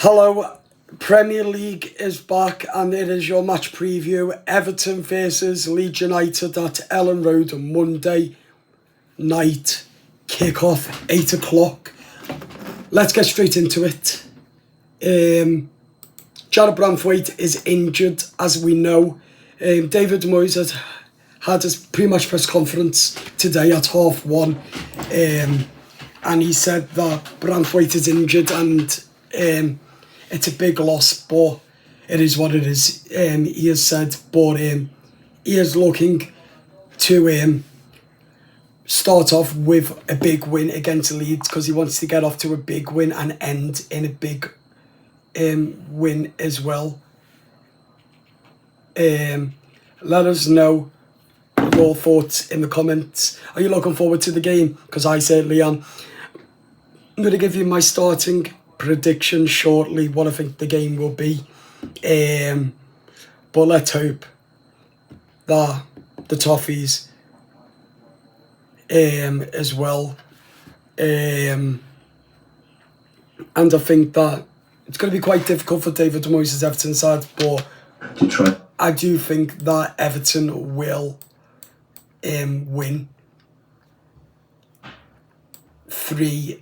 Hello, Premier League is back and it is your match preview. Everton versus Leeds United at Ellen Road on Monday night. Kick-off, 8 o'clock. Let's get straight into it. Jared Branthwaite is injured, as we know. David Moyes has had his pre-match press conference today at 1:30. And he said that Branthwaite is injured and it's a big loss, but it is what it is. He has said, but he is looking to start off with a big win against Leeds because he wants to get off to a big win and end in a big win as well. Let us know your thoughts in the comments. Are you looking forward to the game? Because I certainly am. I'm going to give you my starting prediction shortly, what I think the game will be. But let's hope that the Toffees as well. And I think that it's going to be quite difficult for David Moyes' Everton side, but I do think that Everton will win 3-0.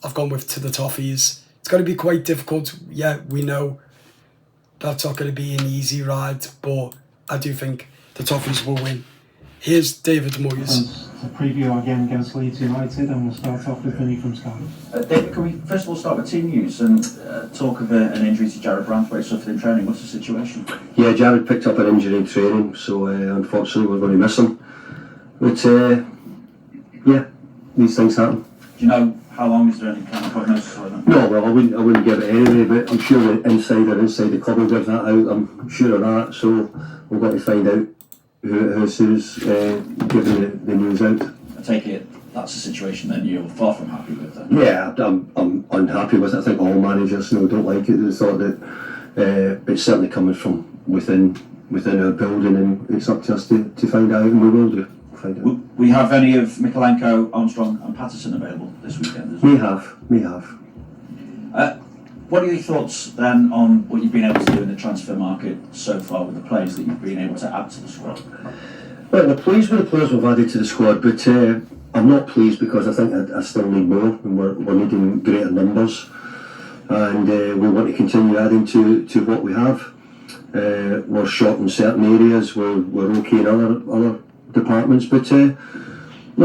I've gone with to the Toffees. It's going to be quite difficult. Yeah, we know that's not going to be an easy ride, but I do think the Toffees will win. Here's David Moyes. A preview our game against Leeds United, and we'll start off with Vinny from Sky. David, can we first of all start with team news and talk of an injury to Jared Branthwaite suffered in training? What's the situation? Yeah, Jared picked up an injury in training, so unfortunately we're going to miss him. But yeah, these things happen. Do you know how long? Is there any kind of prognosis or anything? No, well, I wouldn't give it anyway, but I'm sure the inside the club will give that out. I'm sure of that, so we've got to find out who's giving the news out. I take it that's a situation that you're far from happy with then? Yeah, I'm unhappy with it. I think all managers don't like it. They thought that it's certainly coming from within our building, and it's up to us to find out, and we will do. Will we have any of Mikolenko, Armstrong and Patterson available this weekend as well? We have. What are your thoughts then on what you've been able to do in the transfer market so far with the players that you've been able to add to the squad? Well, we're pleased with the players we've added to the squad, but I'm not pleased because I think I still need more, and we're needing greater numbers, and we want to continue adding to what we have. We're short in certain areas, we're okay in other departments, but look,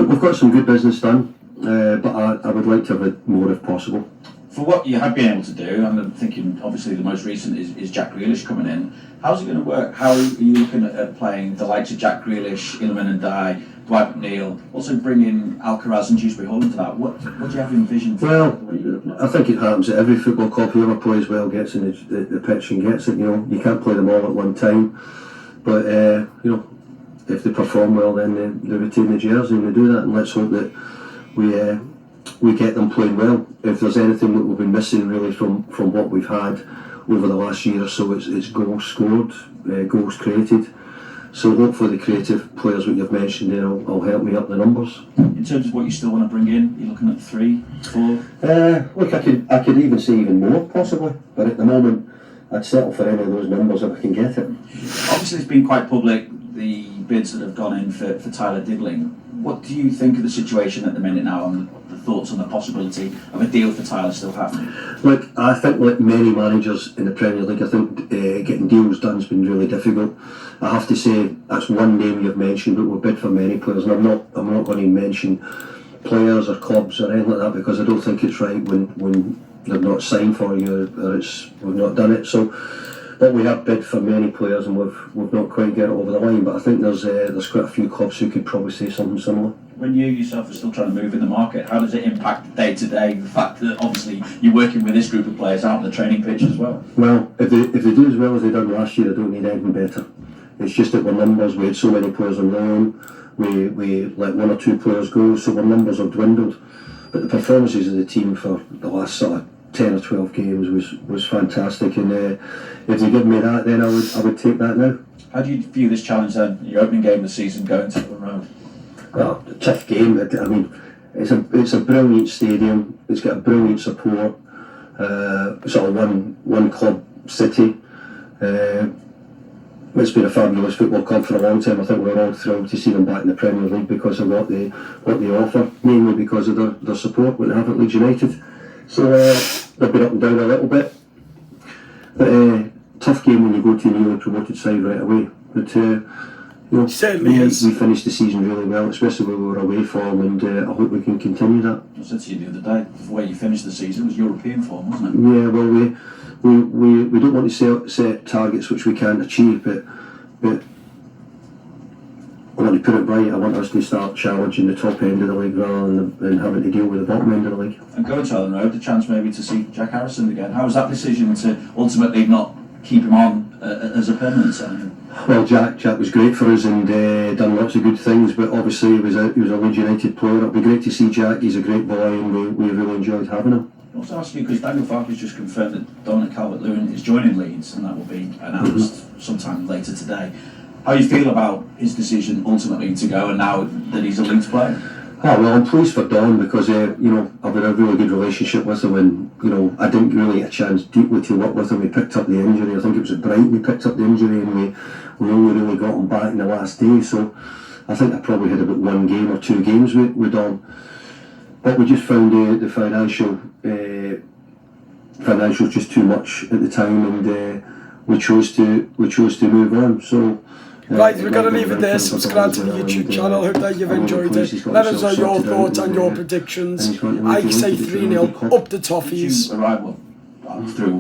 we've got some good business done, but I would like to have it more if possible. For what you have been able to do, I'm thinking obviously the most recent is Jack Grealish coming in. How's it going to work? How are you looking at playing the likes of Jack Grealish, Iliman and Dye, Dwight McNeil, also bringing Alcaraz and Dewsbury Hall into that? What do you have envisioned? Well, I think it happens at every football club. Whoever plays well gets in the pitch and gets it. You can't play them all at one time, but if they perform well, then they retain the jersey and they do that. And let's hope that we get them playing well. If there's anything that we've been missing really from what we've had over the last year or so, it's goals scored, goals created. So hopefully the creative players that you've mentioned there will help me up the numbers. In terms of what you still want to bring in, you're looking at 3, 4? Look, I could even say even more possibly, but at the moment I'd settle for any of those numbers if I can get it. Obviously it's been quite public, the bids that have gone in for Tyler Diddling. What do you think of the situation at the minute now, and the thoughts on the possibility of a deal for Tyler still happening? Look, I think like many managers in the Premier League, I think getting deals done has been really difficult. I have to say that's one name you've mentioned, but we've bid for many players, and I'm not going to mention players or clubs or anything like that because I don't think it's right when they've not signed for you or we've not done it. So. But we have bid for many players and we've not quite got it over the line. But I think there's quite a few clubs who could probably say something similar. When you yourself are still trying to move in the market, how does it impact day to day? The fact that obviously you're working with this group of players out on the training pitch as well. Well, if they do as well as they done last year, I don't need anything better. It's just that our numbers, we had so many players on loan, we let 1 or 2 players go, so our numbers have dwindled. But the performances of the team for the last sort of 10 or 12 games was fantastic, and if they give me that, then I would take that now. How do you view this challenge then? Your opening game of the season going to the road? Well, tough game. I mean, It's a brilliant stadium. It's got a brilliant support. Sort of one club city. It's been a fabulous football club for a long time. I think we're all thrilled to see them back in the Premier League because of what they offer, mainly because of their support when they have at Leeds United. So they've been up and down a little bit, but tough game when you go to a newly promoted side right away. But you know, Certainly is. we finished the season really well, especially when we were away form, and I hope we can continue that. I said to you the other day, the way you finished the season was European form, wasn't it? Yeah, well, we don't want to set targets which we can't achieve, but I want to put it right. I want us to start challenging the top end of the league rather than having to deal with the bottom end of the league. And going to Ellen Road, the chance maybe to see Jack Harrison again. How was that decision to ultimately not keep him on as a permanent signing? Well, Jack was great for us and done lots of good things, but obviously he was a Leeds United player. It'll be great to see Jack. He's a great boy, and we really enjoyed having him. I also ask you because Daniel Farke's just confirmed that Dominic Calvert-Lewin is joining Leeds, and that will be announced sometime later today. How do you feel about his decision ultimately to go, and now that he's a Leeds player? Oh, well, I'm pleased for Don because you know, I've had a really good relationship with him, and you know, I didn't really get a chance deeply to work with him. We picked up the injury. I think it was at Brighton we picked up the injury, and we only really got him back in the last day. So I think I probably had about one game or two games with Don. But we just found the financial just too much at the time, and we chose to move on. So. Right, we're going to leave it there. Subscribe to the YouTube channel. Hope that you've enjoyed it. Let us know your thoughts and your predictions. I say 3-0 up the Toffees. Arrival through